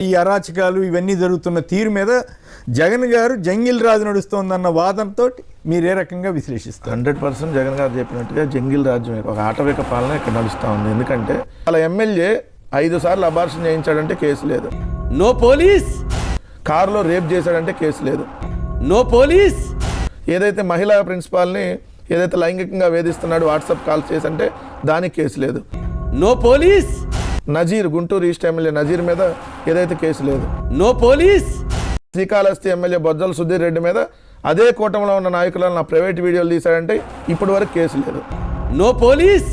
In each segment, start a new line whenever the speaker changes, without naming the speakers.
ఈ అరాచకాలు ఇవన్నీ జరుగుతున్న తీరు మీద జగన్ గారు జంగిల్ రాజు నడుస్తోందన్న వాదనతో మీరు ఏ రకంగా విశ్లేషిస్తారు?
100% జగన్ గారు చెప్పినట్టుగా జంగిల్ రాజ్యం ఒక ఆటవిక పాలన ఇక్కడ నడుస్తూ ఉంది. ఎందుకంటే వాళ్ళ ఎమ్మెల్యే 5 సార్లు అబార్షన్ చేయించాడంటే కేసు లేదు.
No police.
కారులో రేప్ చేశాడంటే కేసు లేదు.
No police.
ఏదైతే మహిళా ప్రిన్సిపాల్ని ఏదైతే లైంగికంగా వేధిస్తున్నాడు వాట్సాప్ కాల్స్ చేసంటే దానికి కేసు లేదు.
No police.
Nazeer Guntur east MLA Nazeer మీద ఏదైతే కేసు లేదు.
No police.
Srikalahasti MLA Bojjala Sudheer Reddy మీద అదే కూటమిలో ఉన్న నాయకులను నా ప్రైవేట్ వీడియోలు తీశాడంటే ఇప్పటి వరకు కేసు లేదు.
No police.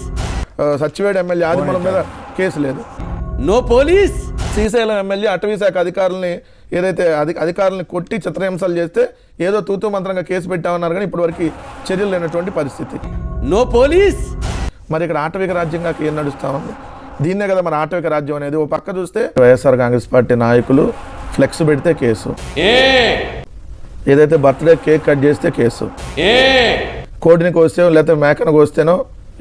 సచివేడ్ ఎమ్మెల్యే ఆదిమూలం మీద కేసు లేదు.
No police.
శ్రీశైలం ఎమ్మెల్యే అటవీ శాఖ అధికారులని ఏదైతే అధికారులను కొట్టి చిత్రహింసలు చేస్తే ఏదో తూతూ మంత్రంగా కేసు పెట్టామన్నారు కానీ ఇప్పటివరకు చర్యలు లేనటువంటి పరిస్థితి.
No police.
మరి ఇక్కడ ఆటవిక రాజ్యంగా ఏం నడుస్తూ ఉంది? దీన్నే కదా మన ఆటవిక రాజ్యం అనేది. ఓ పక్క చూస్తే వైఎస్ఆర్ కాంగ్రెస్ పార్టీ నాయకులు ఫ్లెక్స్ పెడితే కేసు, ఏదైతే బర్త్డే కేక్ కట్ చేస్తే కేసు, కోడిని కోస్తే లేకపోతే మేకను కోస్తేనో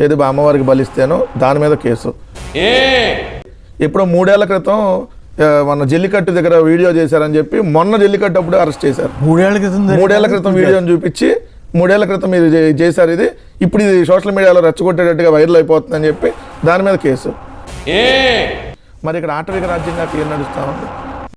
ఏది అమ్మవారికి బలిస్తేనో దాని మీద కేసు. ఇప్పుడు 3 ఏళ్ల క్రితం మన జల్లికట్టు దగ్గర వీడియో చేశారని చెప్పి మొన్న జల్లికట్టు అప్పుడు అరెస్ట్ చేశారు.
3
ఏళ్ల క్రితం వీడియోని చూపించి 3 ఏళ్ల క్రితం మీరు చేశారు ఇది, ఇప్పుడు ఇది సోషల్ మీడియాలో రెచ్చగొట్టేటట్టుగా వైరల్ అయిపోతుందని చెప్పి దాని మీద కేసు. మరి ఇక్కడ ఆటవిక రాజ్యంగా ఏం నడుస్తూ ఉంది?